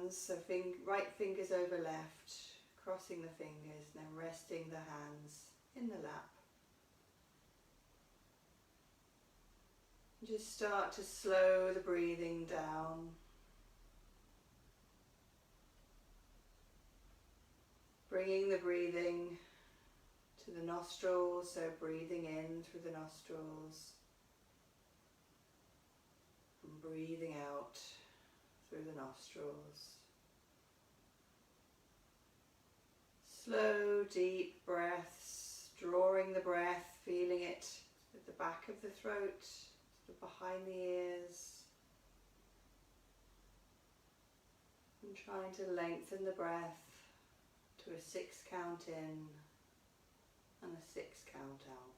hands, so right fingers over left, crossing the fingers, and then resting the hands in the lap. Just start to slow the breathing down. Bringing the breathing to the nostrils, so breathing in through the nostrils and breathing out through the nostrils. Slow, deep breaths, drawing the breath, feeling it at the back of the throat, sort of behind the ears, and trying to lengthen the breath to a 6 count in and a 6 count out.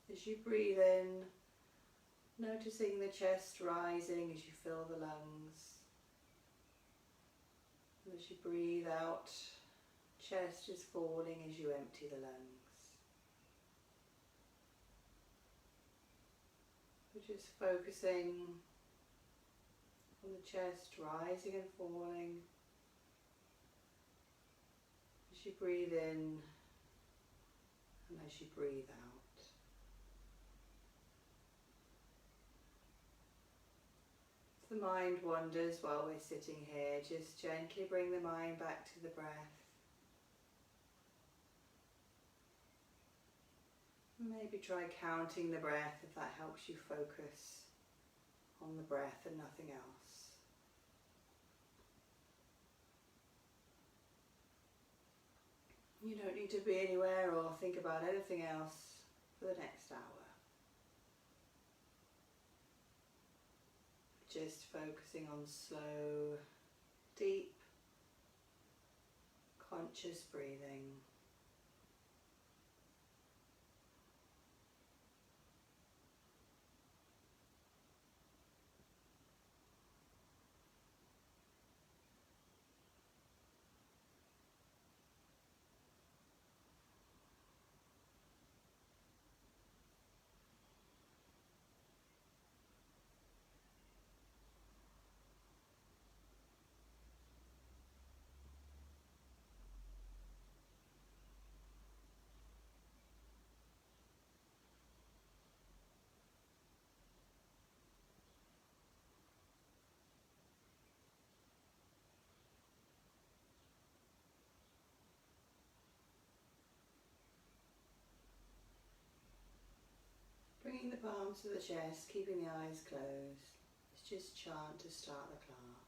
As you breathe in, noticing the chest rising as you fill the lungs. And as you breathe out, chest is falling as you empty the lungs. We're just focusing on the chest rising and falling as you breathe in and as you breathe out. If the mind wanders while we're sitting here, just gently bring the mind back to the breath. Maybe try counting the breath if that helps you focus on the breath and nothing else. You don't need to be anywhere or think about anything else for the next hour. Just focusing on slow, deep, conscious breathing. Bringing the palms to the chest, keeping the eyes closed. Let's just chant to start the class.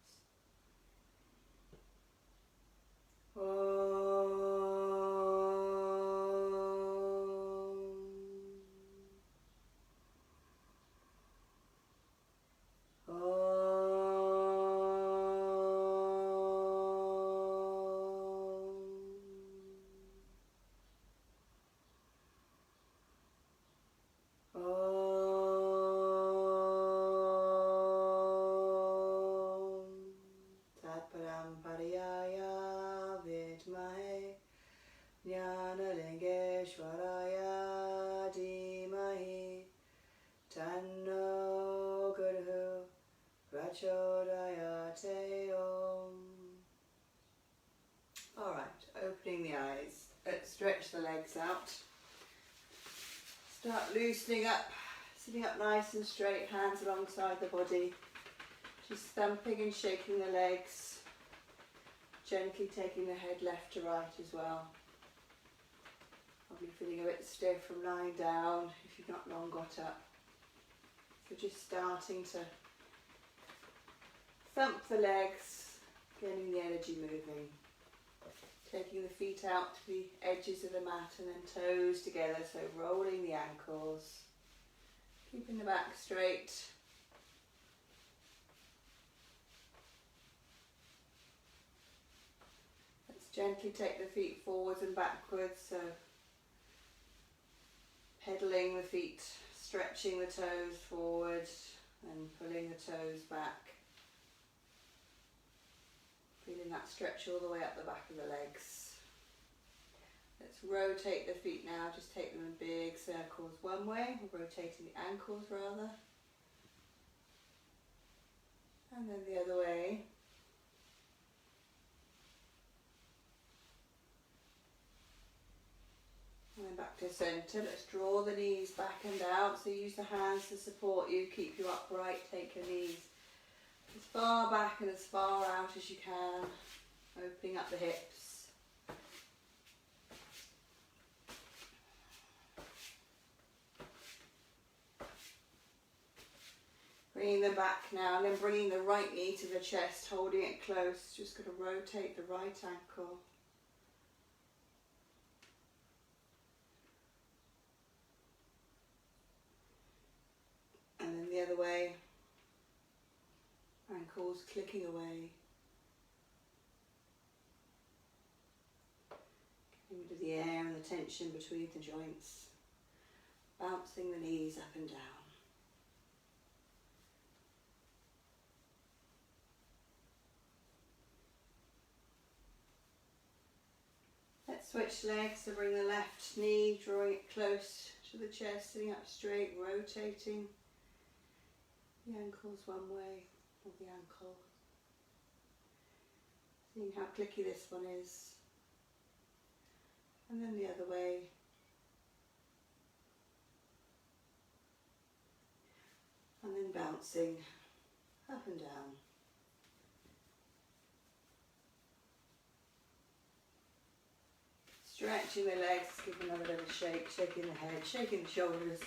Alright, opening the eyes. Let's stretch the legs out. Start loosening up, sitting up nice and straight, hands alongside the body. Just thumping and shaking the legs. Gently taking the head left to right as well. Probably feeling a bit stiff from lying down if you've not long got up. So just starting to thump the legs, getting the energy moving. Taking the feet out to the edges of the mat and then toes together, so rolling the ankles. Keeping the back straight. Let's gently take the feet forwards and backwards, so pedaling the feet, stretching the toes forward and pulling the toes back. that stretch all the way up the back of the legs. Let's rotate the feet now, just take them in big circles one way, we're rotating the ankles rather, and then the other way. And then back to centre. Let's draw the knees back and out, so use the hands to support you, keep you upright, take your knees as far back and as far out as you can, opening up the hips. Bringing them back now, and then bringing the right knee to the chest, holding it close. Just going to rotate the right ankle. And then the other way, ankles clicking away. Getting rid of the air and the tension between the joints. Bouncing the knees up and down. Let's switch legs, so bring the left knee, drawing it close to the chest, sitting up straight, rotating the ankles one way, or the ankle. Seeing how clicky this one is. And then the other way. And then bouncing up and down. Stretching the legs, give another little shake, shaking the head, shaking the shoulders.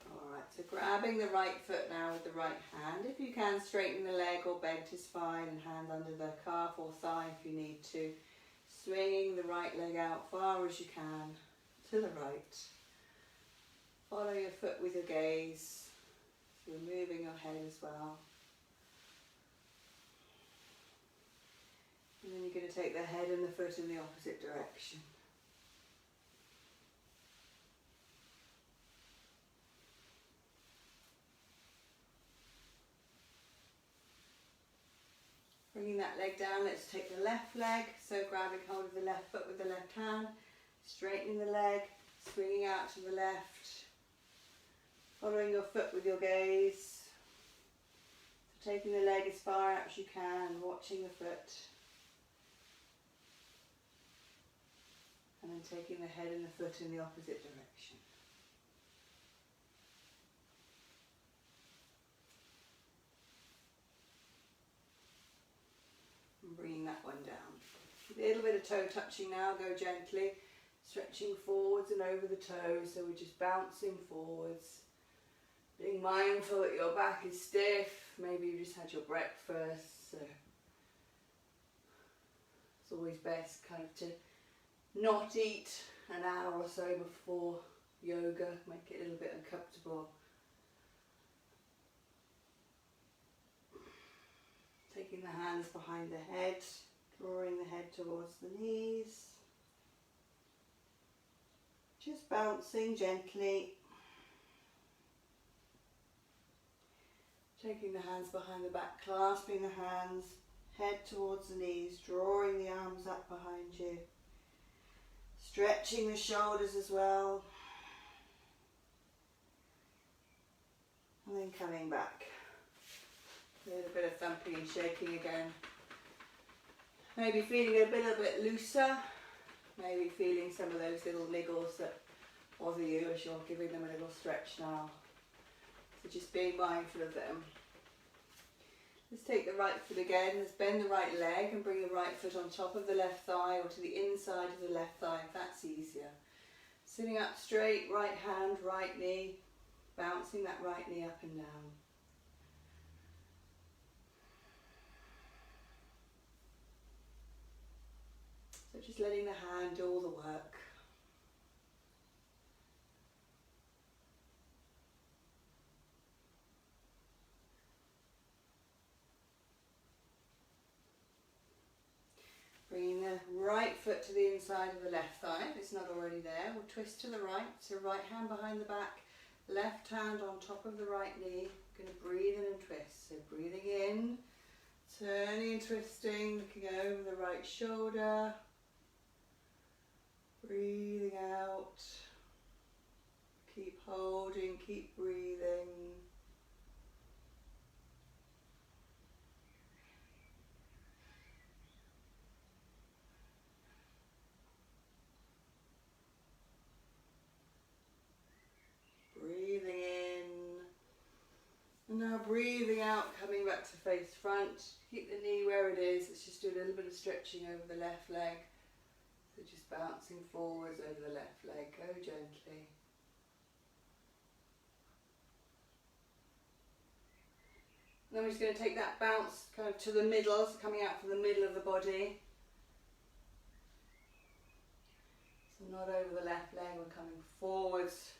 Alright, so grabbing the right foot now with the right hand. If you can, straighten the leg or bent is fine, and hand under the calf or thigh if you need to. Swinging the right leg out far as you can to the right. Follow your foot with your gaze. So you're moving your head as well. And then you're going to take the head and the foot in the opposite direction. Bringing that leg down, let's take the left leg. So grabbing hold of the left foot with the left hand, straightening the leg, swinging out to the left, following your foot with your gaze. So taking the leg as far out as you can, watching the foot. And then taking the head and the foot in the opposite direction. And bringing that one down. A little bit of toe touching now, go gently. Stretching forwards and over the toes, so we're just bouncing forwards. Being mindful that your back is stiff, maybe you just had your breakfast. So it's always best kind of to not eat an hour or so before yoga, make it a little bit uncomfortable. Taking the hands behind the head, drawing the head towards the knees. Just bouncing gently. Taking the hands behind the back, clasping the hands, head towards the knees, drawing the arms up behind you. Stretching the shoulders as well. And then coming back. A little bit of thumping and shaking again. Maybe feeling a little bit looser. Maybe feeling some of those little niggles that bother you as you're giving them a little stretch now. So just being mindful of them. Let's take the right foot again. Let's bend the right leg and bring the right foot on top of the left thigh or to the inside of the left thigh if that's easier. Sitting up straight, right hand, right knee. Bouncing that right knee up and down. So just letting the hand do all the work. Bringing the right foot to the inside of the left thigh, if it's not already there. We'll twist to the right, so right hand behind the back, left hand on top of the right knee. Going to breathe in and twist. So breathing in and twisting, looking over the right shoulder. Breathing out. Keep holding, keep breathing. Breathing in. And now breathing out, coming back to face front. Keep the knee where it is. Let's just do a little bit of stretching over the left leg. So just bouncing forwards over the left leg. Go gently. Then we're just going to take that bounce kind of to the middle, so coming out from the middle of the body. So not over the left leg, we're coming forwards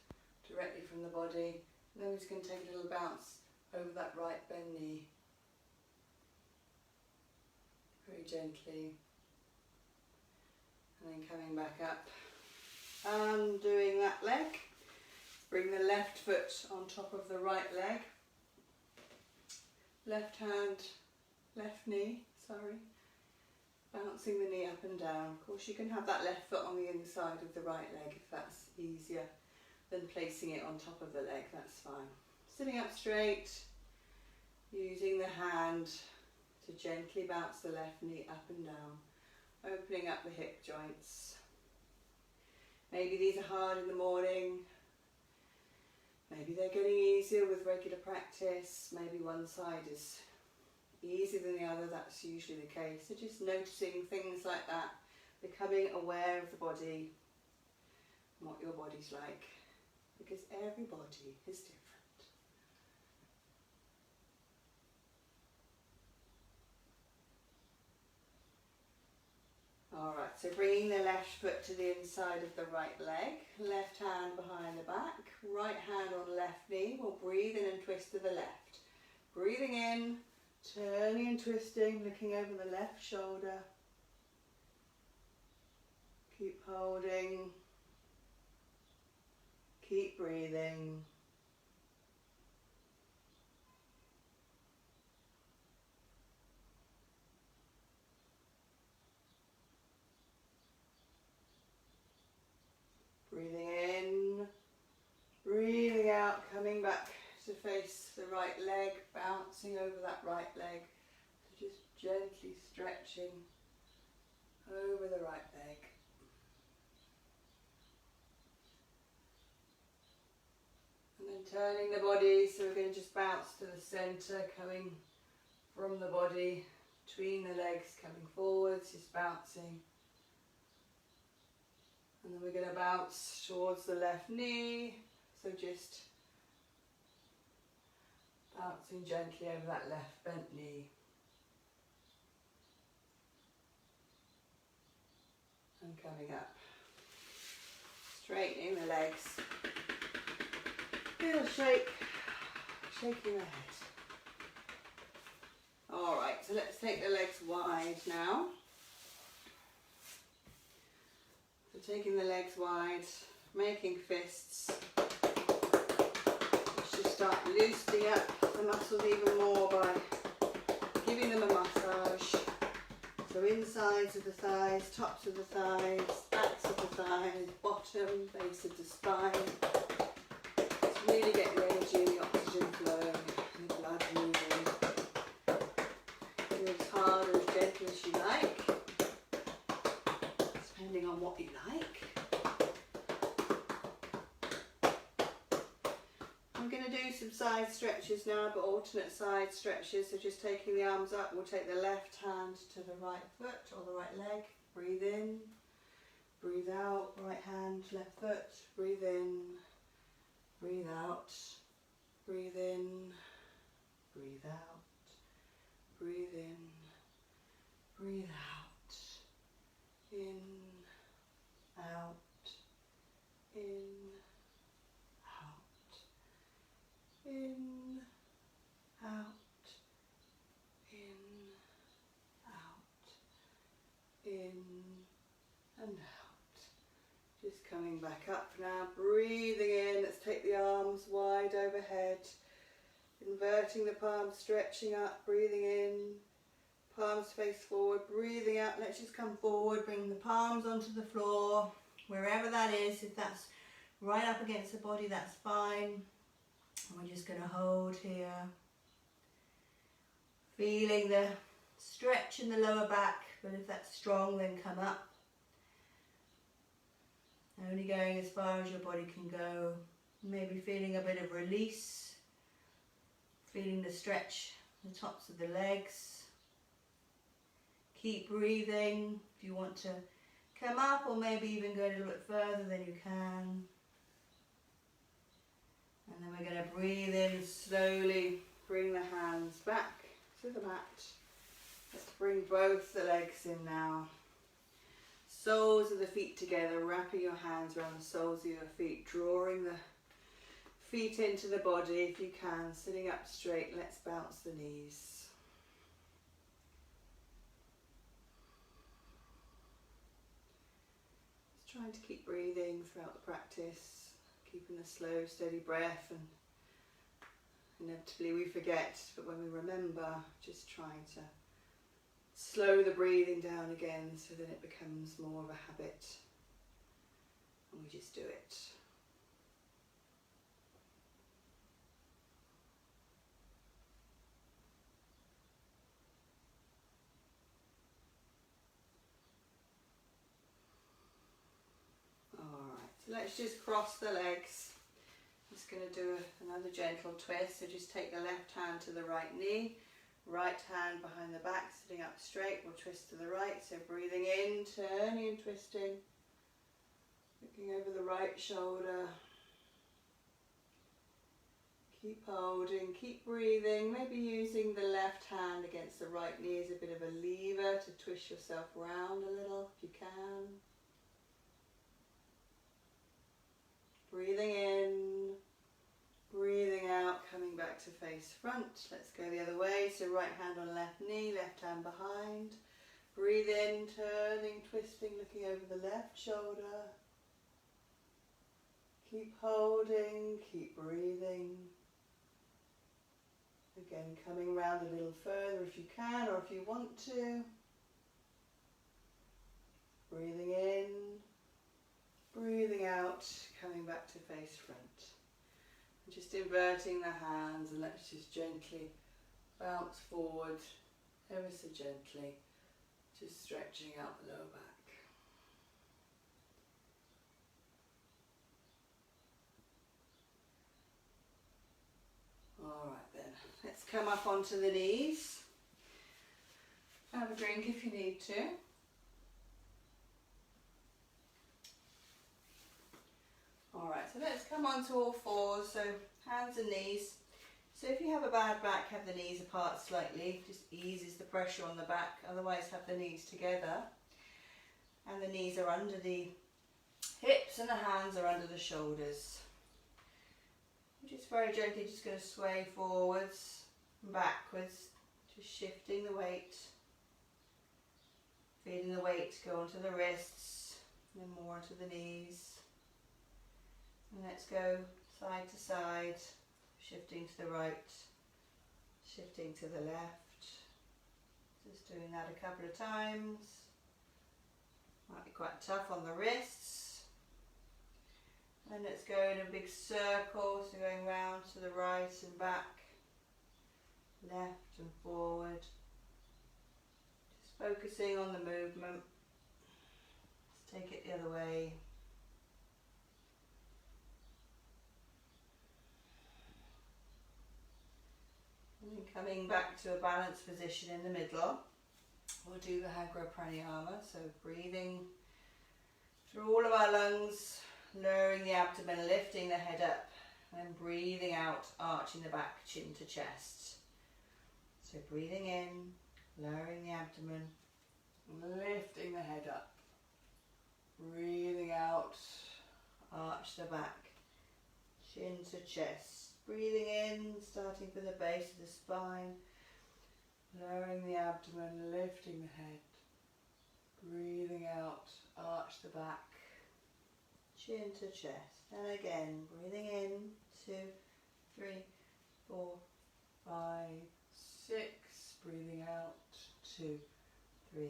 directly from the body. And then we're just going to take a little bounce over that right bend knee. Very gently. And then coming back up. Undoing that leg. Bring the left foot on top of the right leg. Left hand, left knee, sorry. Bouncing the knee up and down. Of course you can have that left foot on the inside of the right leg if that's easier than placing it on top of the leg, that's fine. Sitting up straight, using the hand to gently bounce the left knee up and down, opening up the hip joints. Maybe these are hard in the morning. Maybe they're getting easier with regular practice. Maybe one side is easier than the other. That's usually the case. So just noticing things like that, becoming aware of the body and what your body's like, because every body is different. Alright, so bringing the left foot to the inside of the right leg, left hand behind the back, right hand on left knee. We'll breathe in and twist to the left. Breathing in, turning and twisting, looking over the left shoulder. Keep holding. Keep breathing. Breathing in, breathing out, coming back to face the right leg, bouncing over that right leg. So just gently stretching over the right leg. And then turning the body, so we're going to just bounce to the centre, coming from the body, between the legs, coming forwards, just bouncing. And then we're going to bounce towards the left knee, so just bouncing gently over that left bent knee. And coming up. Straightening the legs. Little shake, shaking the head. Alright, so let's take the legs wide now. So taking the legs wide, making fists. Let's just start loosening up the muscles even more by giving them a massage. So insides of the thighs, tops of the thighs, backs of the thighs, bottom, base of the spine. Just really get the energy and the oxygen flowing and the blood moving. Do as hard or as gentle as you like, depending on what you like. I'm going to do some side stretches now, but alternate side stretches. So just taking the arms up, we'll take the left hand to the right foot or the right leg. Breathe in, breathe out, right hand, left foot. Breathe in, breathe out, breathe in, breathe out, breathe in, breathe out, in, out, in, in, out, in, out, in, and out. Just coming back up now, breathing in. Let's take the arms wide overhead, inverting the palms, stretching up, breathing in, palms face forward, breathing out. Let's just come forward, bring the palms onto the floor, wherever that is. If that's right up against the body, that's fine. And we're just going to hold here. Feeling the stretch in the lower back, but if that's strong, then come up. Only going as far as your body can go. Maybe feeling a bit of release. Feeling the stretch, the tops of the legs. Keep breathing. If you want to come up or maybe even go a little bit further, then you can. And then we're going to breathe in slowly. Bring the hands back to the mat. Let's bring both the legs in now. Soles of the feet together, wrapping your hands around the soles of your feet, drawing the feet into the body if you can, sitting up straight. Let's bounce the knees. Just trying to keep breathing throughout the practice, keeping a slow, steady breath, and inevitably we forget, but when we remember, just trying to slow the breathing down again so that it becomes more of a habit and we just do it. Alright, so let's just cross the legs. I'm just going to do another gentle twist, so just take the left hand to the right knee. Right hand behind the back, sitting up straight. We'll twist to the right, so breathing in, turning and twisting. Looking over the right shoulder. Keep holding, keep breathing. Maybe using the left hand against the right knee as a bit of a lever to twist yourself round a little if you can. Breathing in. Breathing out, coming back to face front. Let's go the other way. So right hand on left knee, left hand behind. Breathe in, turning, twisting, looking over the left shoulder. Keep holding, keep breathing. Again, coming round a little further if you can or if you want to. Breathing in, breathing out, coming back to face front. Just inverting the hands, and let's just gently bounce forward ever so gently, just stretching out the lower back. Alright then, let's come up onto the knees. Have a drink if you need to. Alright, so let's come onto all fours, so hands and knees. So if you have a bad back, have the knees apart slightly, just eases the pressure on the back. Otherwise have the knees together. And the knees are under the hips and the hands are under the shoulders. Just very gently just going to sway forwards and backwards, just shifting the weight. Feeling the weight go onto the wrists and then more onto the knees. And let's go side to side, shifting to the right, shifting to the left. Just doing that a couple of times. Might be quite tough on the wrists. And let's go in a big circle, so going round to the right and back, left and forward. Just focusing on the movement. Let's take it the other way. And then coming back to a balanced position in the middle, we'll do the Hagra Pranayama, so breathing through all of our lungs, lowering the abdomen, lifting the head up, and then breathing out, arching the back, chin to chest. So breathing in, lowering the abdomen, lifting the head up, breathing out, arch the back, chin to chest. Breathing in, starting from the base of the spine, lowering the abdomen, lifting the head. Breathing out, arch the back, chin to chest. And again, breathing in, 2, 3, 4, 5, 6. Breathing out, 2, 3,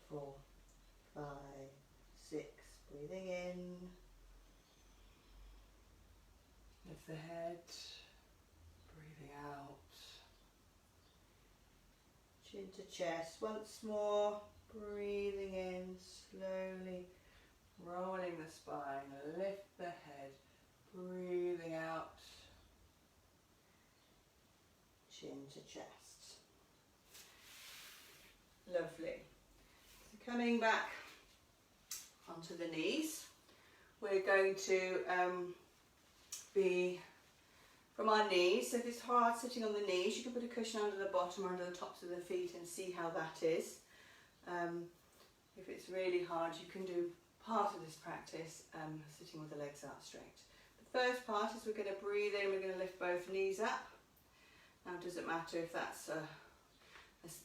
4, 5, 6. Breathing in. Lift the head. Breathing out. Chin to chest. Once more. Breathing in. Slowly rolling the spine. Lift the head. Breathing out. Chin to chest. Lovely. So coming back onto the knees, we're going to be from our knees. So if it's hard sitting on the knees, you can put a cushion under the bottom or under the tops of the feet and see how that is. If it's really hard, you can do part of this practice sitting with the legs out straight. The first part is we're going to breathe in, we're going to lift both knees up. Now it doesn't matter if that's a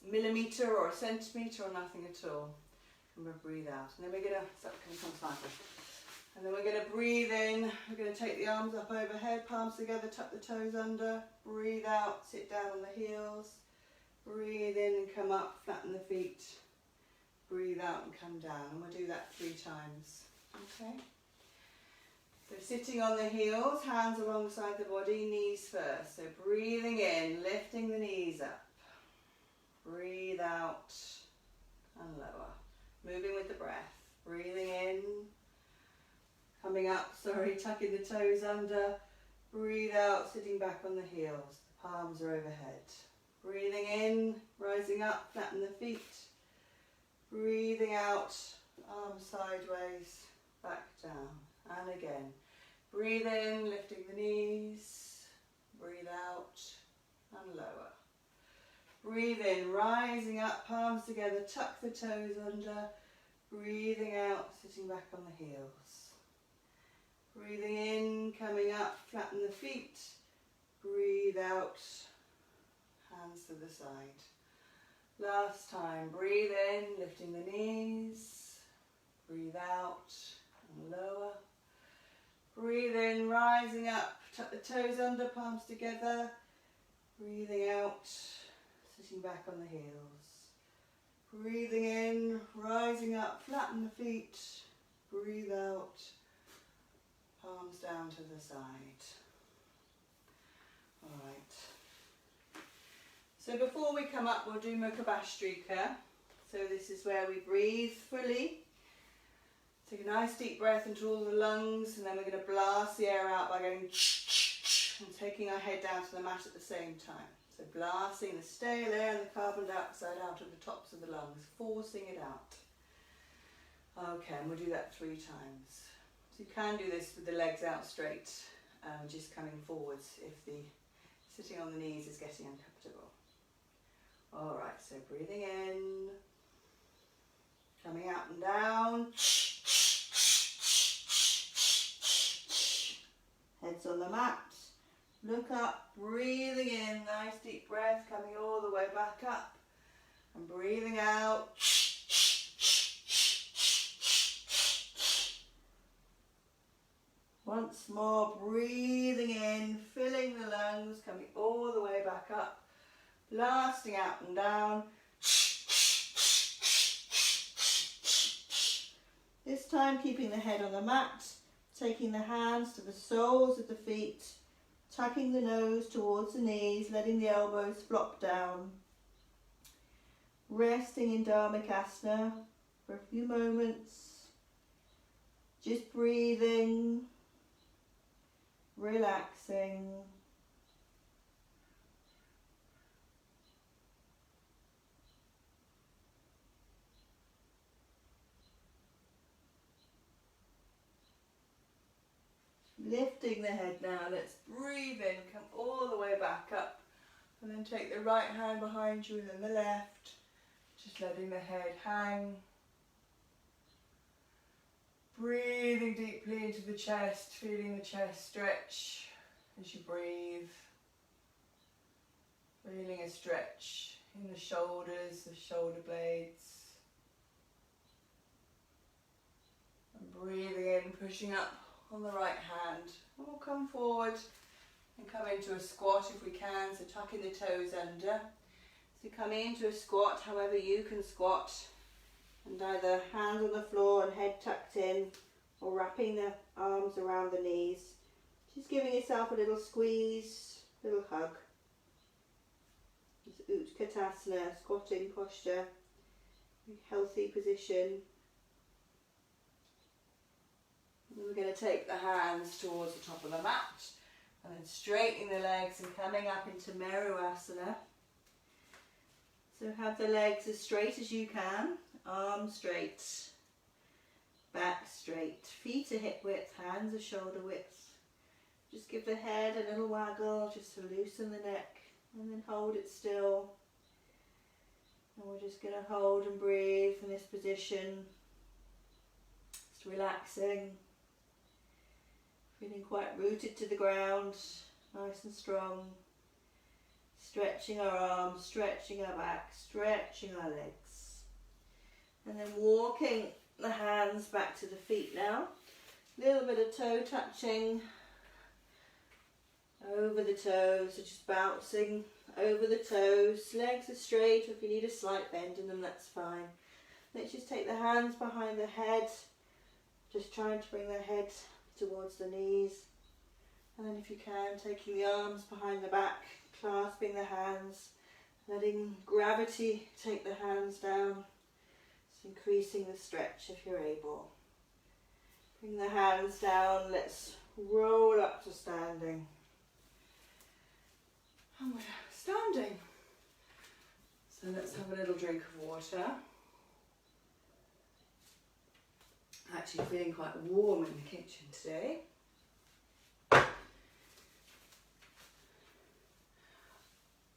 millimetre or a centimetre or nothing at all. And we'll breathe out. And then we're going to, and then we're going to breathe in, we're going to take the arms up overhead, palms together, tuck the toes under, breathe out, sit down on the heels, breathe in and come up, flatten the feet, breathe out and come down. And we'll do that 3 times. Okay? So sitting on the heels, hands alongside the body, knees first. So breathing in, lifting the knees up. Breathe out and lower. Moving with the breath. Breathing in. Coming up, tucking the toes under. Breathe out, sitting back on the heels. The palms are overhead. Breathing in, rising up, flatten the feet. Breathing out, arms sideways, back down. And again. Breathe in, lifting the knees. Breathe out and lower. Breathe in, rising up, palms together, tuck the toes under. Breathing out, sitting back on the heels. Breathing in, coming up, flatten the feet. Breathe out, hands to the side. Last time, breathe in, lifting the knees. Breathe out and lower. Breathe in, rising up, tuck the toes under, palms together. Breathing out, sitting back on the heels. Breathing in, rising up, flatten the feet. Breathe out, palms down to the side. All right. So before we come up, we'll do Mukha Bhastrika. So this is where we breathe fully. Take a nice deep breath into all the lungs, and then we're going to blast the air out by going and taking our head down to the mat at the same time. So blasting the stale air and the carbon dioxide out of the tops of the lungs, forcing it out. Okay, and we'll do that 3 times. So you can do this with the legs out straight, just coming forwards if the sitting on the knees is getting uncomfortable. All right, so breathing in, coming out and down. Heads on the mat. Look up, breathing in, nice deep breath, coming all the way back up. And breathing out. Once more, breathing in, filling the lungs, coming all the way back up. Blasting out and down. This time keeping the head on the mat, taking the hands to the soles of the feet, tucking the nose towards the knees, letting the elbows flop down. Resting in Dharmakasana for a few moments. Just breathing, relaxing. Lifting the head now, let's breathe in, come all the way back up, and then take the right hand behind you and then the left, just letting the head hang. Breathing deeply into the chest, feeling the chest stretch as you breathe. Feeling a stretch in the shoulders, the shoulder blades. And breathing in, pushing up on the right hand. And we'll come forward and come into a squat if we can, so tucking the toes under. So coming into a squat, however you can squat, and either hands on the floor and head tucked in, or wrapping the arms around the knees. Just giving yourself a little squeeze, little hug. This Utkatasana, squatting posture, healthy position. And we're going to take the hands towards the top of the mat, and then straightening the legs and coming up into Merusasana. So have the legs as straight as you can, arms straight, back straight, feet are hip width, hands are shoulder width. Just give the head a little waggle just to loosen the neck, and then hold it still. And we're just going to hold and breathe in this position, just relaxing, feeling quite rooted to the ground, nice and strong. Stretching our arms, stretching our back, stretching our legs. And then walking the hands back to the feet now. A little bit of toe touching over the toes, so just bouncing over the toes. Legs are straight, or if you need a slight bend in them, that's fine. Let's just take the hands behind the head, just trying to bring the head towards the knees. And then if you can, taking the arms behind the back, clasping the hands, letting gravity take the hands down, just increasing the stretch if you're able. Bring the hands down, let's roll up to standing. And we're standing. So let's have a little drink of water. Actually feeling quite warm in the kitchen today.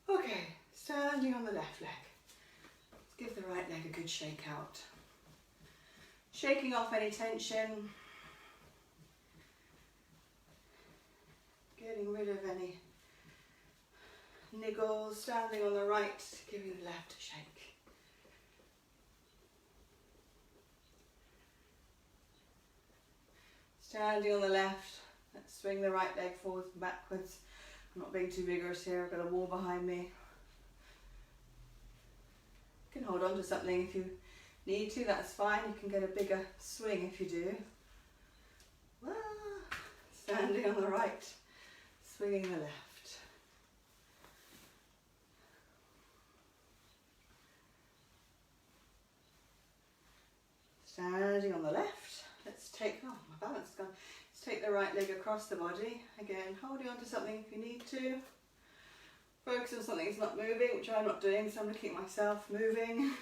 Okay, standing on the left leg. Let's give the right leg a good shake out. Shaking off any tension. Getting rid of any niggles. Standing on the right, giving the left a shake. Standing on the left, let's swing the right leg forwards and backwards. I'm not being too vigorous here, I've got a wall behind me. You can hold on to something if you need to, that's fine. You can get a bigger swing if you do. Standing on the right, swinging the left. Standing on the left, let's take, oh my balance is gone. Let's take the right leg across the body. Again, holding on to something if you need to. Focus on something that's not moving, which I'm not doing, so I'm looking at myself moving.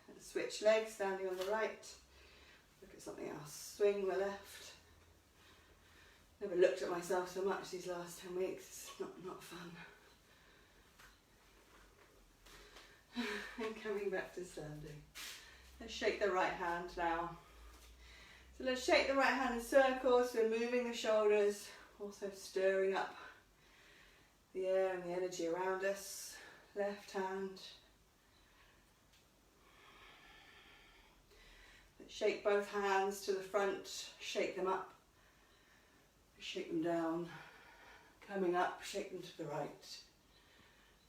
And switch legs, standing on the right. Look at something else. Swing the left. Never looked at myself so much these last 10 weeks. It's not fun. And coming back to standing. Let's shake the right hand now. So let's shake the right hand in circles, so moving the shoulders, also stirring up the air and the energy around us. Left hand. Let's shake both hands to the front, shake them up, shake them down, coming up, shake them to the right,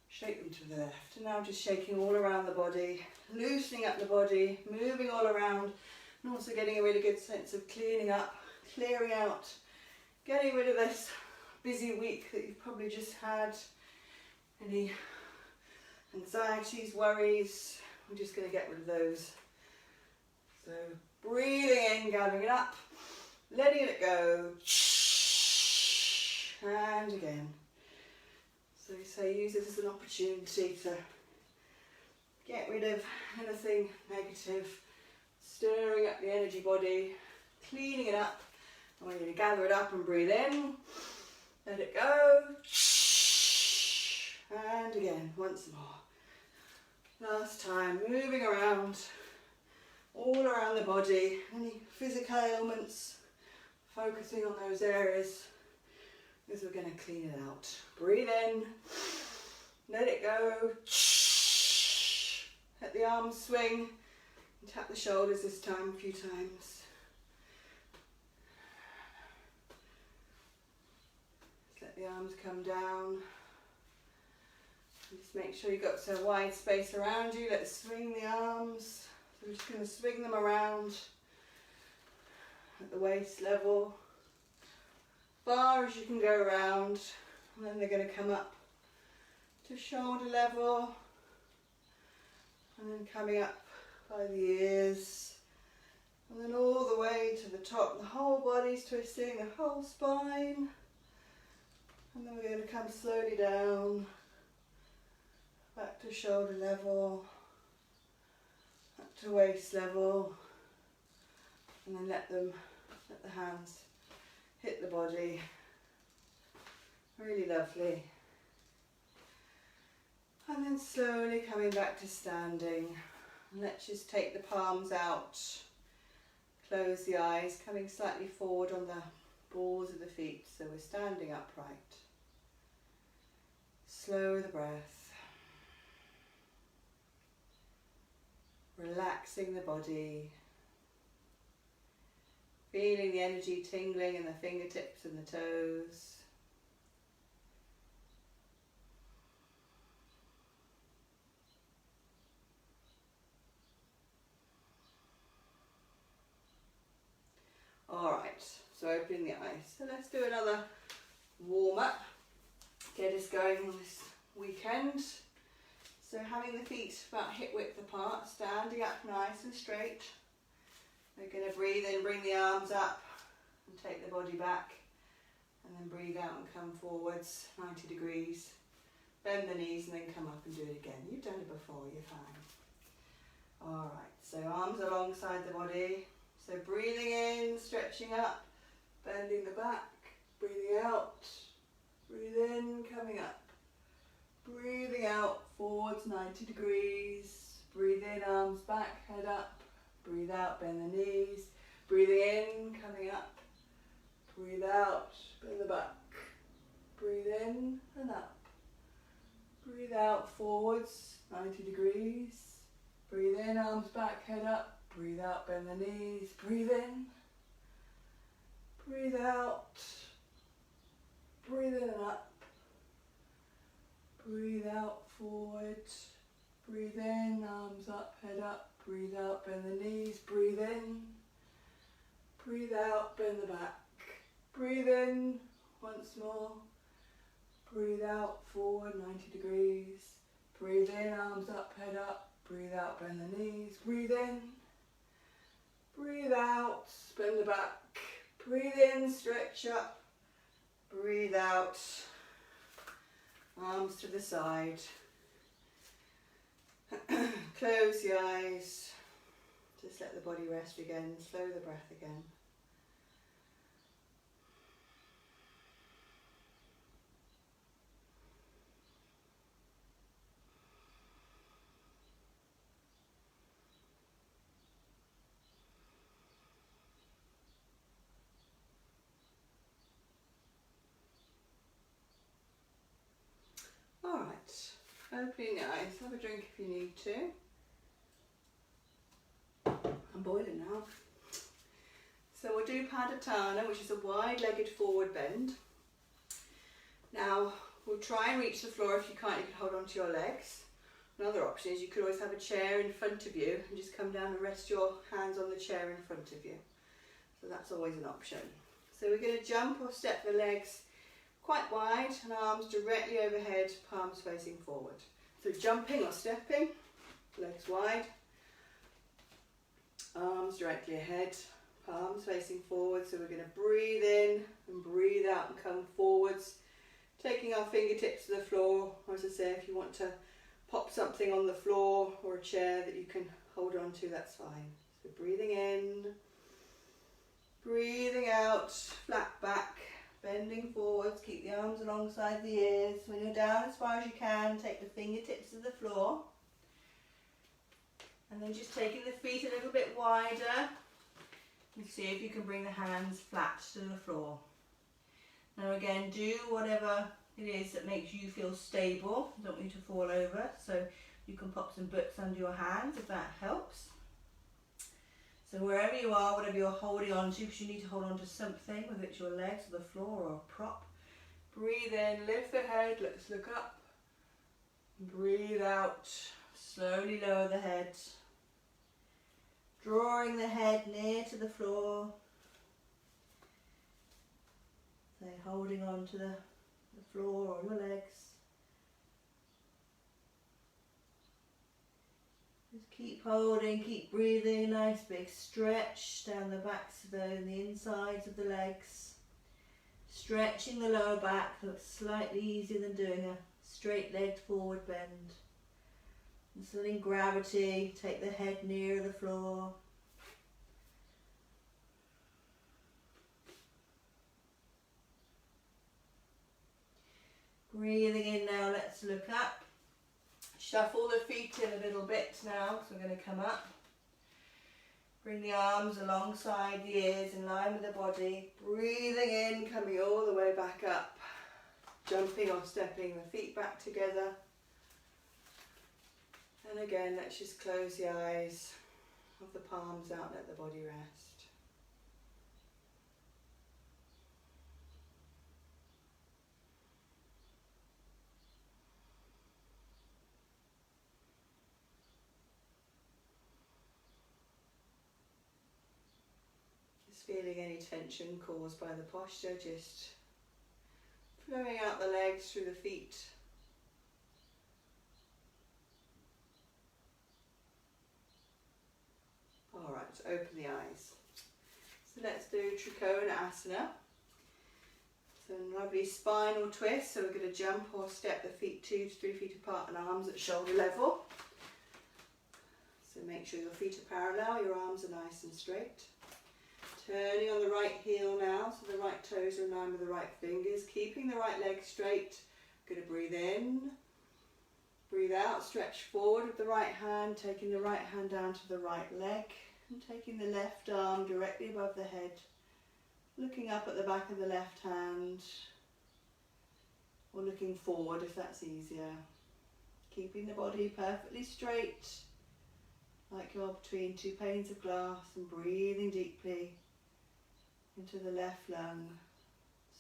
shake them to the left. And now just shaking all around the body, loosening up the body, moving all around. And also getting a really good sense of cleaning up, clearing out, getting rid of this busy week that you've probably just had. Any anxieties, worries, we're just going to get rid of those. So breathing in, gathering it up, letting it go, and again. So we say use this as an opportunity to get rid of anything negative, stirring up the energy body, cleaning it up. And we're going to gather it up and breathe in, let it go, and again, once more. Last time, moving around, all around the body, any physical ailments, focusing on those areas, because we're going to clean it out. Breathe in, let it go, let the arms swing, and tap the shoulders this time a few times. Let the arms come down, Just make sure you've got some wide space around you. Let's swing the arms. So we're just going to swing them around at the waist level, far as you can go around, and then they're going to come up to shoulder level, and then coming up by the ears, and then all the way to the top. The whole body's twisting, the whole spine, and then we're going to come slowly down, back to shoulder level, up to waist level, and then let the hands hit the body. Really lovely. And then slowly coming back to standing. And let's just take the palms out, close the eyes, coming slightly forward on the balls of the feet, so we're standing upright. Slow the breath. Relaxing the body. Feeling the energy tingling in the fingertips and the toes. Alright, so opening the eyes. So let's do another warm up. Get us going on this weekend. So having the feet about hip width apart, standing up nice and straight. We're going to breathe in, bring the arms up and take the body back, and then breathe out and come forwards 90 degrees. Bend the knees and then come up and do it again. You've done it before, you're fine. Alright, so arms alongside the body. So breathing in, stretching up, bending the back, breathing out, breathe in, coming up. Breathing out, forwards 90 degrees. Breathe in, arms back, head up. Breathe out, bend the knees. Breathing in, coming up. Breathe out, bend the back. Breathe in and up. Breathe out, forwards 90 degrees. Breathe in, arms back, head up. Breathe out, bend the knees. Breathe in. Breathe out. Breathe in and up. Breathe out, forward. Breathe in, arms up, head up. Breathe out, bend the knees. Breathe in. Breathe out, bend the back. Breathe in once more. Breathe out, forward 90 degrees. Breathe in, arms up, head up. Breathe out, bend the knees. Breathe in. Breathe out, bend the back. Breathe in, stretch up. Breathe out, arms to the side. Close the eyes. Just let the body rest again. Slow the breath again. Alright, opening the eyes, have a drink if you need to. I'm boiling now. So we'll do Padotana, which is a wide-legged forward bend. Now, we'll try and reach the floor. If you can't, you can hold on to your legs. Another option is you could always have a chair in front of you and just come down and rest your hands on the chair in front of you. So that's always an option. So we're going to jump or step the legs quite wide and arms directly overhead, palms facing forward. So jumping or stepping, legs wide, arms directly ahead, palms facing forward. So we're going to breathe in and breathe out and come forwards, taking our fingertips to the floor. Or as I say, if you want to pop something on the floor or a chair that you can hold on to, that's fine. So breathing in, breathing out, flat back, bending forwards, keep the arms alongside the ears. When you're down as far as you can, take the fingertips to the floor. And then just taking the feet a little bit wider. And see if you can bring the hands flat to the floor. Now again, do whatever it is that makes you feel stable. I don't want you to fall over. So you can pop some books under your hands if that helps. So wherever you are, whatever you're holding on to, because you need to hold on to something, whether it's your legs or the floor or a prop. Breathe in, lift the head, let's look up. Breathe out, slowly lower the head, drawing the head near to the floor, so holding on to the floor or your legs. Just keep holding, keep breathing, nice big stretch down the backs of the insides of the legs. Stretching the lower back, looks slightly easier than doing a straight legged forward bend. Just letting gravity take the head nearer the floor. Breathing in now, let's look up. Shuffle the feet in a little bit now, so we're going to come up. Bring the arms alongside the ears in line with the body. Breathing in, coming all the way back up. Jumping or stepping the feet back together. And again, let's just close the eyes, have the palms out, let the body rest. Feeling any tension caused by the posture, just flowing out the legs through the feet. Alright, so open the eyes. So let's do Trikona Asana. So a lovely spinal twist, so we're going to jump or step the feet 2 to 3 feet apart and arms at shoulder level. So make sure your feet are parallel, your arms are nice and straight. Turning on the right heel now, so the right toes are in line with the right fingers, keeping the right leg straight. Going to breathe in, breathe out, stretch forward with the right hand, taking the right hand down to the right leg, and taking the left arm directly above the head, looking up at the back of the left hand, or looking forward if that's easier. Keeping the body perfectly straight, like you're between 2 panes of glass, and breathing deeply into the left lung,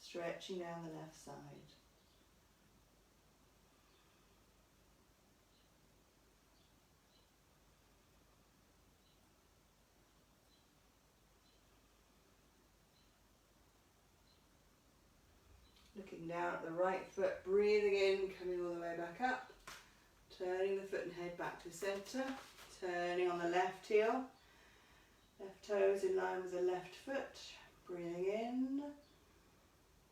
stretching down the left side. Looking down at the right foot, breathing in, coming all the way back up, turning the foot and head back to centre, turning on the left heel, left toes in line with the left foot. Breathing in,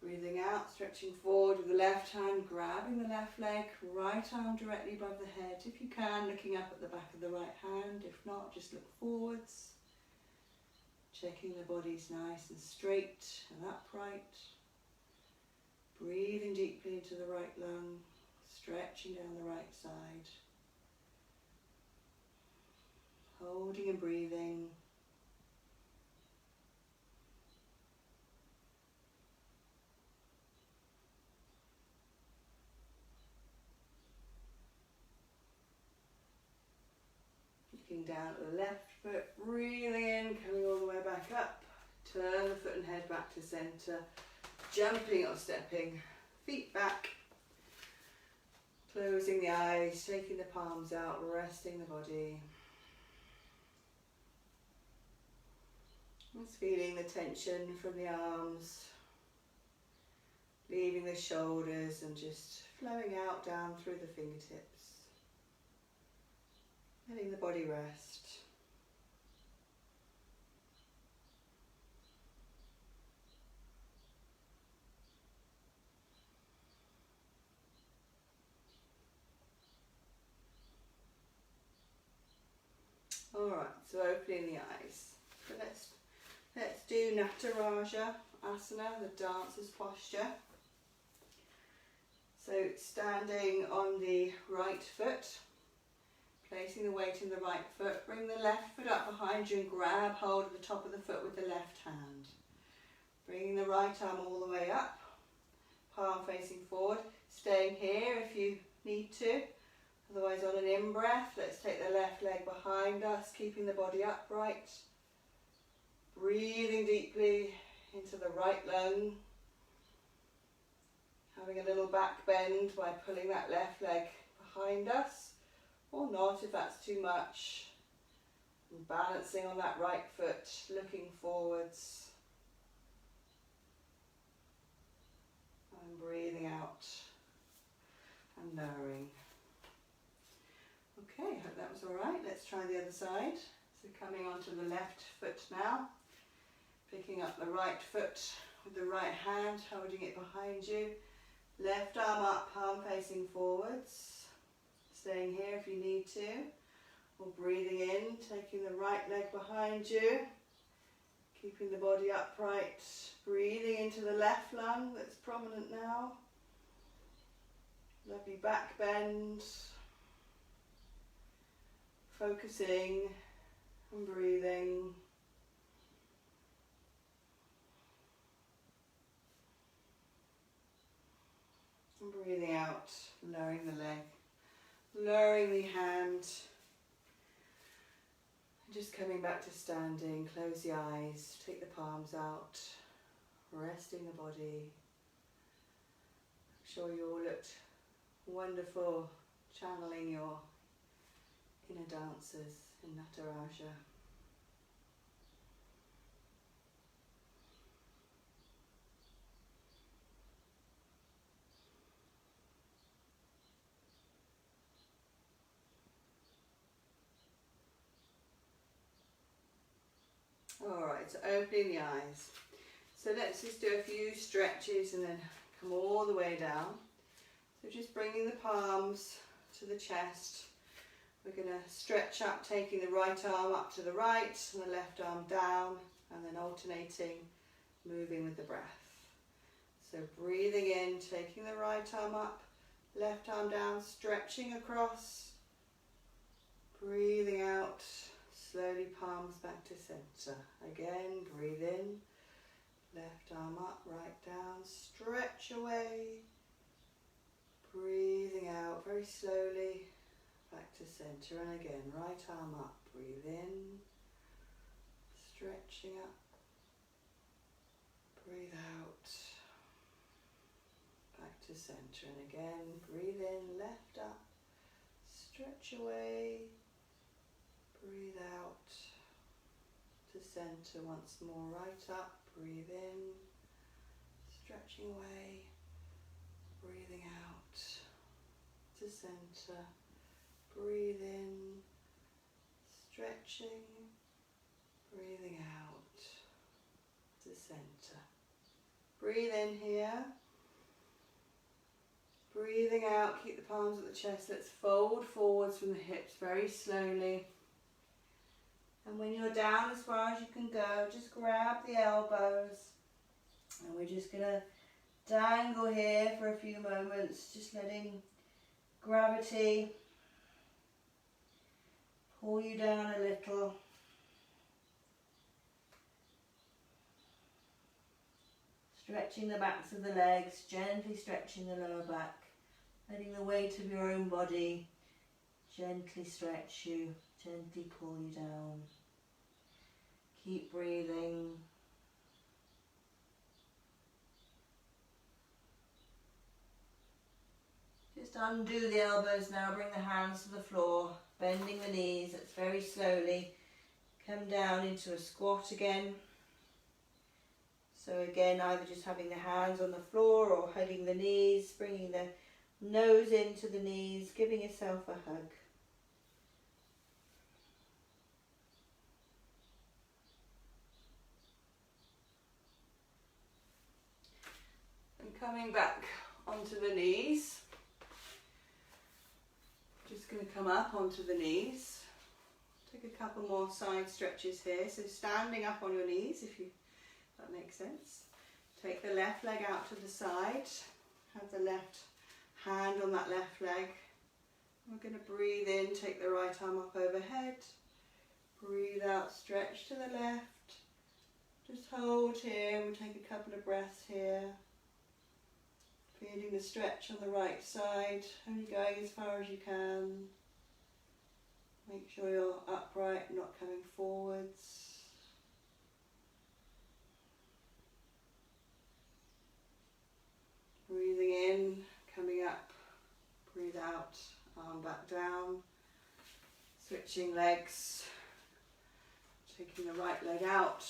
breathing out, stretching forward with the left hand, grabbing the left leg, right arm directly above the head. If you can, looking up at the back of the right hand. If not, just look forwards. Checking the body's nice and straight and upright. Breathing deeply into the right lung, stretching down the right side. Holding and breathing. Looking down at the left foot, breathing in, coming all the way back up. Turn the foot and head back to centre, jumping or stepping, feet back. Closing the eyes, taking the palms out, resting the body. Just feeling the tension from the arms, leaving the shoulders and just flowing out down through the fingertips. Letting the body rest. Alright, so opening the eyes. So let's do Nataraja Asana, the dancer's posture. So standing on the right foot, placing the weight in the right foot, bring the left foot up behind you and grab hold of the top of the foot with the left hand. Bringing the right arm all the way up, palm facing forward, staying here if you need to. Otherwise, on an in-breath, let's take the left leg behind us, keeping the body upright. Breathing deeply into the right lung. Having a little back bend by pulling that left leg behind us, or not if that's too much. And balancing on that right foot, looking forwards. And breathing out and lowering. Okay, hope that was all right. Let's try the other side. So coming onto the left foot now, picking up the right foot with the right hand, holding it behind you. Left arm up, palm facing forwards. Staying here if you need to. Or breathing in, taking the right leg behind you. Keeping the body upright. Breathing into the left lung that's prominent now. Lovely back bend. Focusing and breathing. And breathing out, lowering the leg, lowering the hand. And just coming back to standing, close the eyes, take the palms out, resting the body. I'm sure you all looked wonderful, channeling your inner dancers in Nataraja. Alright, so opening the eyes. So let's just do a few stretches and then come all the way down. So just bringing the palms to the chest. We're going to stretch up, taking the right arm up to the right and the left arm down, and then alternating, moving with the breath. So breathing in, taking the right arm up, left arm down, stretching across. Breathing out, slowly palms back to center. Again, breathe in, left arm up, right down, stretch away. Breathing out very slowly, back to center. And again, right arm up, breathe in, stretching up, breathe out, back to center. And again, breathe in, left up, stretch away, breathe out to center once more. Right up, breathe in, stretching away, breathing out to center. Breathe in, stretching, breathing out to center. Breathe in here. Breathing out, keep the palms at the chest. Let's fold forwards from the hips very slowly. And when you're down as far as you can go, just grab the elbows. And we're just going to dangle here for a few moments, just letting gravity pull you down a little. Stretching the backs of the legs, gently stretching the lower back, letting the weight of your own body gently stretch you, gently pull you down. Keep breathing. Just undo the elbows now, bring the hands to the floor, bending the knees. That's very slowly. Come down into a squat again. So again, either just having the hands on the floor or hugging the knees, bringing the nose into the knees, giving yourself a hug. And coming back onto the knees. Just going to come up onto the knees. Take a couple more side stretches here. So standing up on your knees, if that makes sense. Take the left leg out to the side. Have the left hand on that left leg. We're going to breathe in, take the right arm up overhead. Breathe out, stretch to the left. Just hold here. We'll take a couple of breaths here. Feeling the stretch on the right side, only going as far as you can. Make sure you're upright, not coming forwards. Breathing in, coming up, breathe out, arm back down, switching legs, taking the right leg out,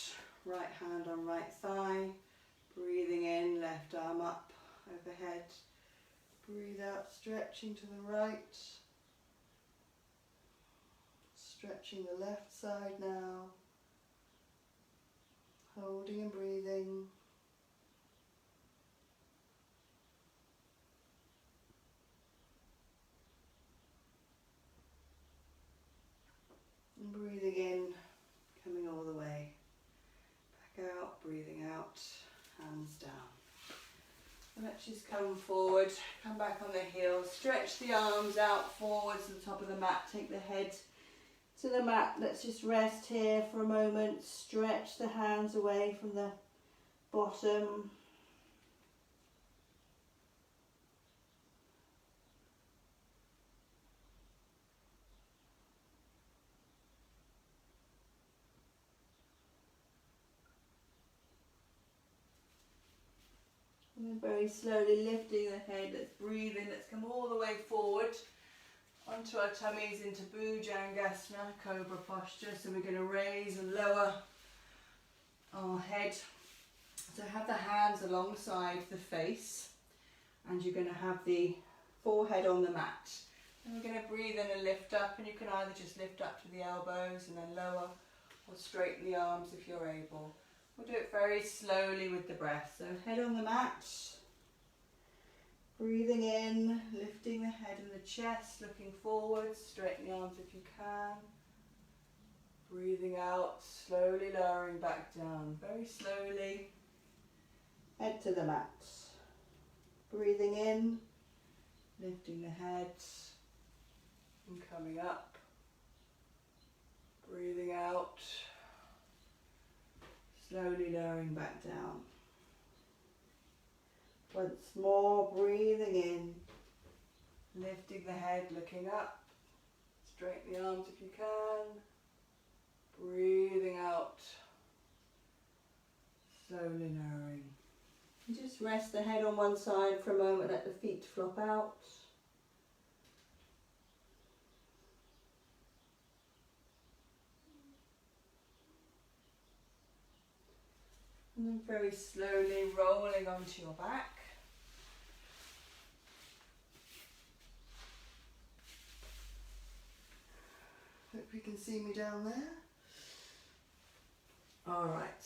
right hand on right thigh, breathing in, left arm up overhead, breathe out, stretching to the right, stretching the left side now, holding and breathing. And breathing in, coming all the way. Back out, breathing out, hands down. And let's just come forward, come back on the heels, stretch the arms out forwards to the top of the mat, take the head to the mat. Let's just rest here for a moment, stretch the hands away from the bottom. And then very slowly lifting the head, let's breathe in, let's come all the way forward onto our tummies into Bhujangasana, Cobra posture. So we're going to raise and lower our head. So have the hands alongside the face and you're going to have the forehead on the mat. And we're going to breathe in and lift up, and you can either just lift up to the elbows and then lower, or straighten the arms if you're able. We'll do it very slowly with the breath. So head on the mat, breathing in, lifting the head and the chest, looking forward, straighten the arms if you can. Breathing out, slowly lowering back down, very slowly. Head to the mat. Breathing in, lifting the head and coming up. Breathing out. Slowly lowering back down. Once more, breathing in, lifting the head, looking up, straighten the arms if you can, breathing out, slowly lowering. And just rest the head on one side for a moment, let the feet flop out. And then very slowly rolling onto your back. Hope you can see me down there. Alright,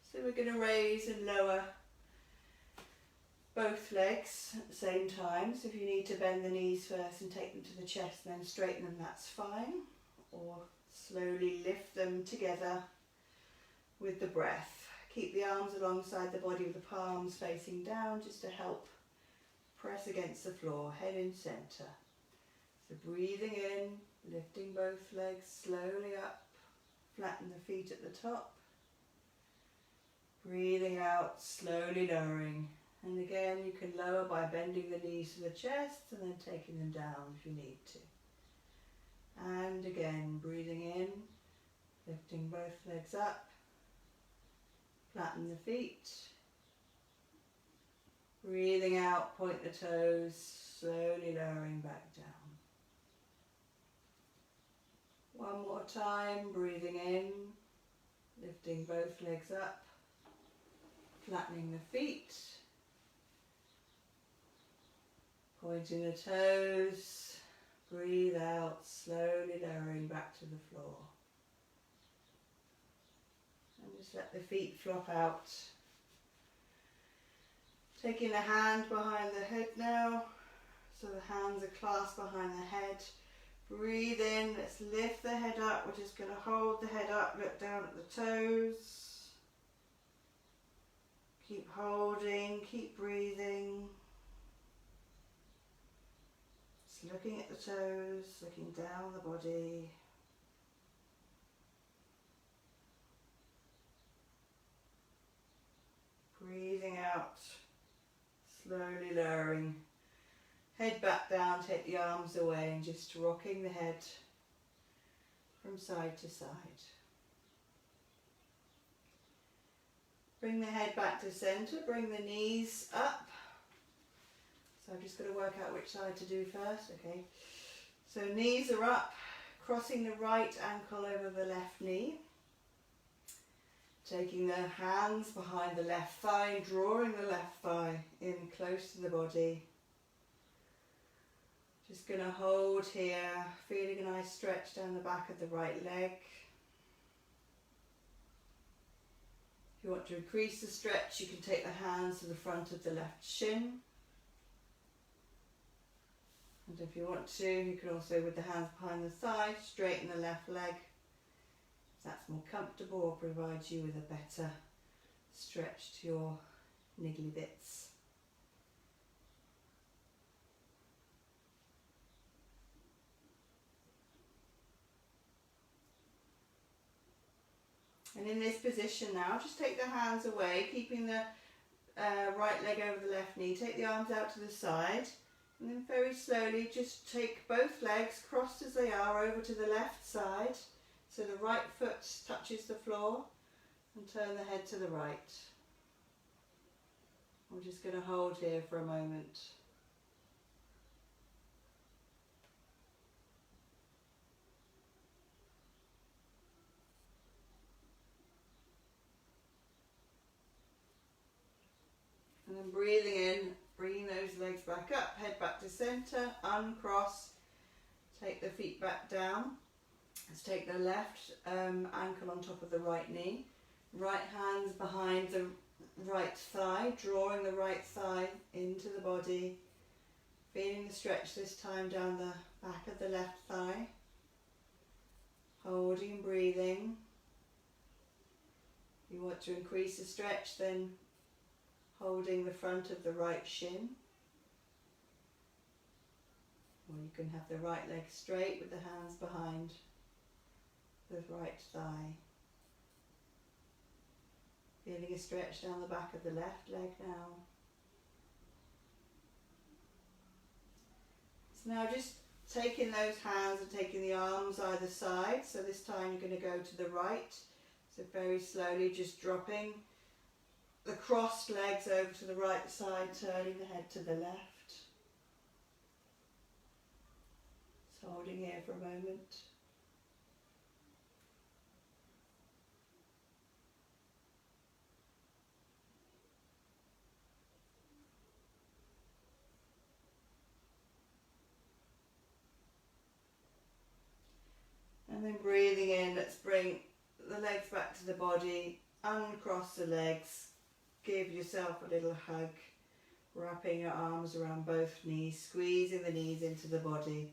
so we're going to raise and lower both legs at the same time. So if you need to bend the knees first and take them to the chest and then straighten them, that's fine. Or slowly lift them together with the breath. Keep the arms alongside the body with the palms facing down just to help press against the floor, head in centre. So breathing in, lifting both legs slowly up, flatten the feet at the top. Breathing out, slowly lowering. And again, you can lower by bending the knees to the chest and then taking them down if you need to. And again, breathing in, lifting both legs up. Flatten the feet. Breathing out, point the toes, slowly lowering back down. One more time, breathing in, lifting both legs up, flattening the feet, pointing the toes, breathe out, slowly lowering back to the floor. Just let the feet flop out. Taking the hand behind the head now. So the hands are clasped behind the head. Breathe in. Let's lift the head up. We're just going to hold the head up. Look down at the toes. Keep holding. Keep breathing. Just looking at the toes. Looking down the body. Breathing out, slowly lowering, head back down, take the arms away and just rocking the head from side to side. Bring the head back to centre, bring the knees up. So I've just got to work out which side to do first. Okay. So knees are up, crossing the right ankle over the left knee. Taking the hands behind the left thigh, drawing the left thigh in close to the body. Just going to hold here, feeling a nice stretch down the back of the right leg. If you want to increase the stretch, you can take the hands to the front of the left shin. And if you want to, you can also, with the hands behind the thigh, straighten the left leg. If that's more comfortable or provides you with a better stretch to your niggly bits. And in this position now, just take the hands away, keeping the right leg over the left knee. Take the arms out to the side. And then very slowly just take both legs, crossed as they are, over to the left side. So the right foot touches the floor, and turn the head to the right. I'm just going to hold here for a moment. And then breathing in, bringing those legs back up, head back to centre, uncross, take the feet back down. Let's take the left ankle on top of the right knee, right hands behind the right thigh, drawing the right thigh into the body, feeling the stretch this time down the back of the left thigh, holding and breathing. If you want to increase the stretch, then holding the front of the right shin. Or you can have the right leg straight with the hands behind the right thigh. Feeling a stretch down the back of the left leg now. So now just taking those hands and taking the arms either side. So this time you're going to go to the right. So very slowly just dropping the crossed legs over to the right side, turning the head to the left. So holding here for a moment. And then breathing in, let's bring the legs back to the body, uncross the legs, give yourself a little hug, wrapping your arms around both knees, squeezing the knees into the body.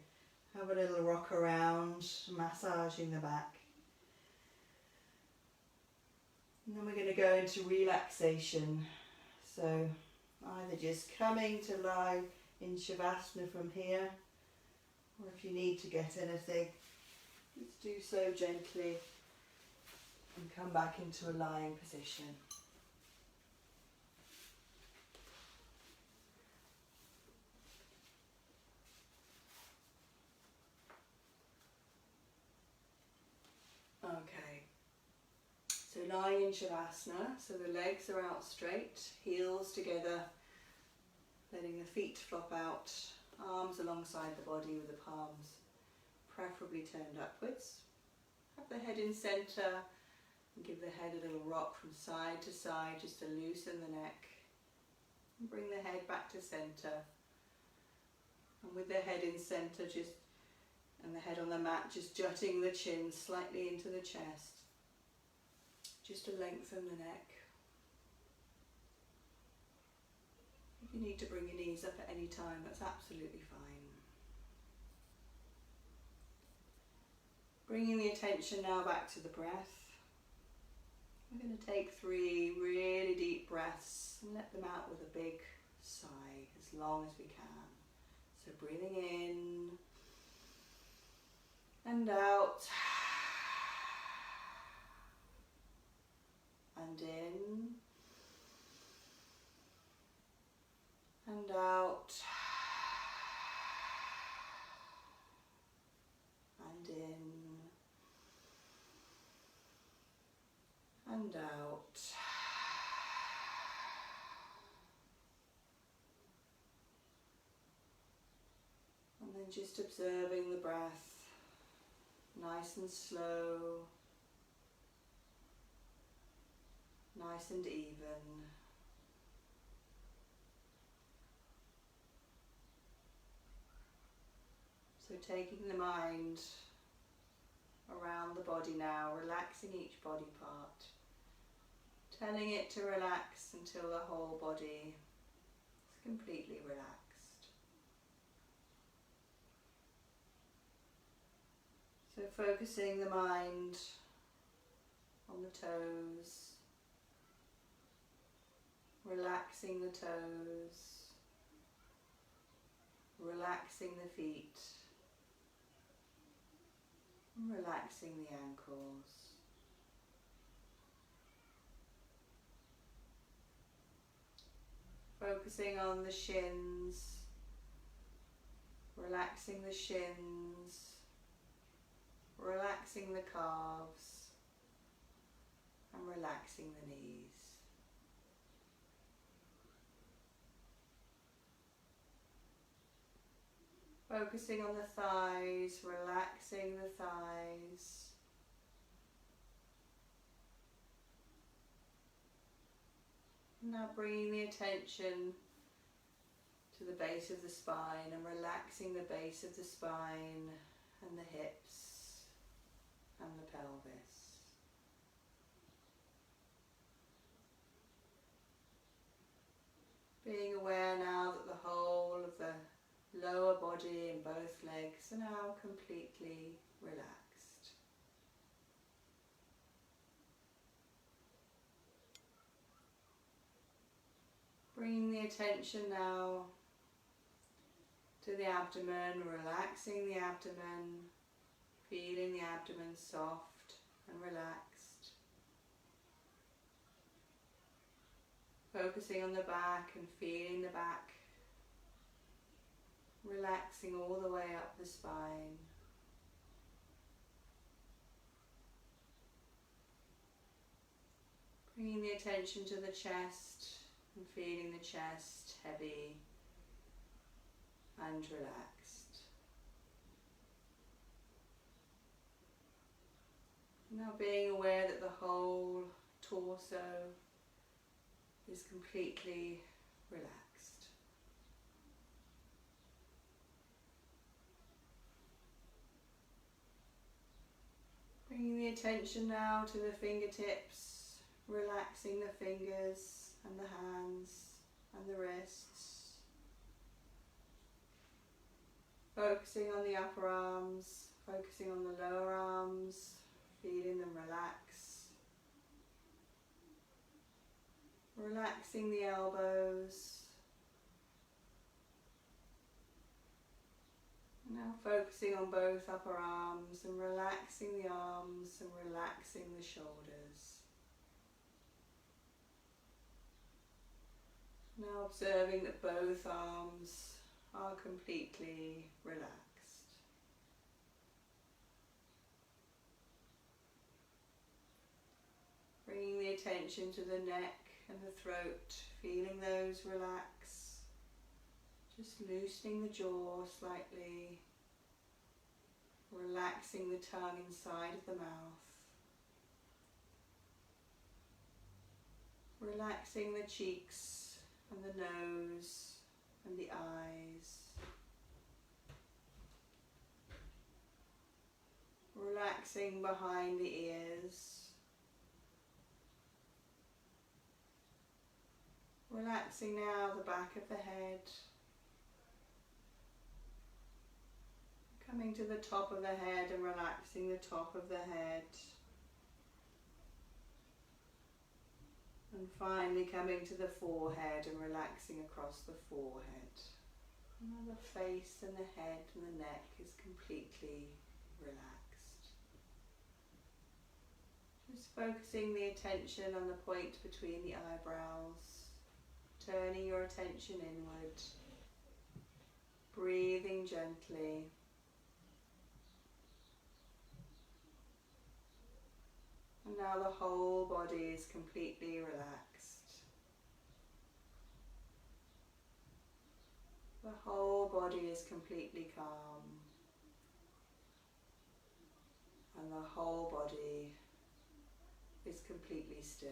Have a little rock around, massaging the back. And then we're going to go into relaxation. So either just coming to lie in Shavasana from here, or if you need to get anything, let's do so gently and come back into a lying position. Okay, so lying in Shavasana, so the legs are out straight, heels together, letting the feet flop out, arms alongside the body with the palms preferably turned upwards. Have the head in centre and give the head a little rock from side to side just to loosen the neck. And bring the head back to centre. And with the head in centre and the head on the mat, just jutting the chin slightly into the chest, just to lengthen the neck. If you need to bring your knees up at any time, that's absolutely fine. Bringing the attention now back to the breath. We're going to take 3 really deep breaths and let them out with a big sigh, as long as we can. So breathing in and out, and in and out, and in and out. And just observing the breath, nice and slow, nice and even. So taking the mind around the body now, relaxing each body part, telling it to relax until the whole body is completely relaxed. So focusing the mind on the toes, relaxing the toes, relaxing the feet, and relaxing the ankles. Focusing on the shins, relaxing the shins, relaxing the calves, and relaxing the knees. Focusing on the thighs, relaxing the thighs. Now bringing the attention to the base of the spine and relaxing the base of the spine and the hips and the pelvis. Being aware now that the whole of the lower body and both legs are now completely relaxed. Bringing the attention now to the abdomen, relaxing the abdomen, feeling the abdomen soft and relaxed. Focusing on the back and feeling the back, relaxing all the way up the spine. Bringing the attention to the chest and feeling the chest heavy and relaxed. Now being aware that the whole torso is completely relaxed. Bringing the attention now to the fingertips, relaxing the fingers and the hands and the wrists. Focusing on the upper arms, focusing on the lower arms, feeling them relax. Relaxing the elbows. Now focusing on both upper arms and relaxing the arms and relaxing the shoulders. Now observing that both arms are completely relaxed. Bringing the attention to the neck and the throat, feeling those relax. Just loosening the jaw slightly, relaxing the tongue inside of the mouth. Relaxing the cheeks and the nose and the eyes. Relaxing behind the ears. Relaxing now the back of the head. Coming to the top of the head and relaxing the top of the head. And finally coming to the forehead and relaxing across the forehead. Now the face and the head and the neck is completely relaxed. Just focusing the attention on the point between the eyebrows. Turning your attention inward. Breathing gently. And now the whole body is completely relaxed. The whole body is completely calm. and the whole body is completely still.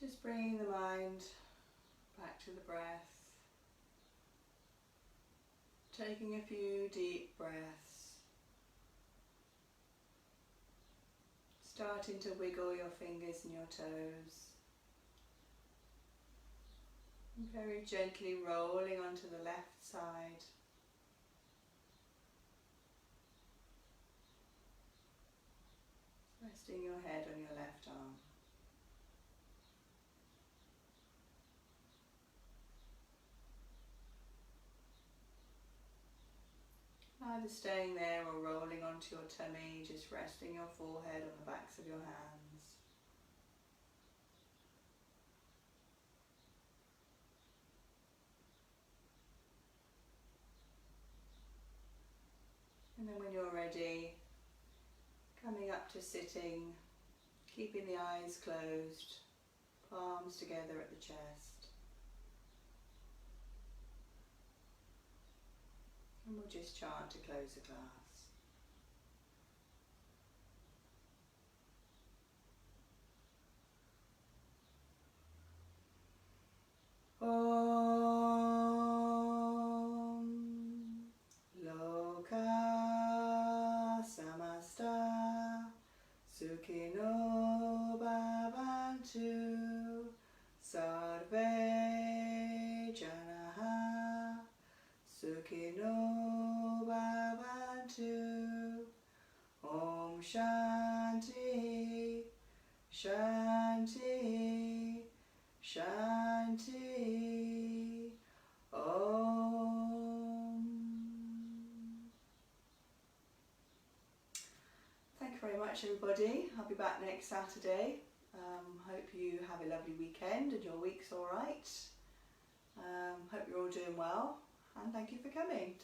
Just bringing the mind back to the breath, taking a few deep breaths, starting to wiggle your fingers and your toes, and very gently rolling onto the left side. Resting your head on your left arm. Either staying there or rolling onto your tummy, just resting your forehead on the backs of your hands. And then when you're ready, coming up to sitting, keeping the eyes closed, palms together at the chest. And we'll just chant to close the class. Om Loka Samasta Sukhino Bhavantu Sarve Janaha Sukhino Bhavantu. Om Shanti Shanti Shanti. Om. Thank you very much, everybody. I'll be back next Saturday. Hope you have a lovely weekend and your week's all right. Hope you're all doing well, and thank you for coming.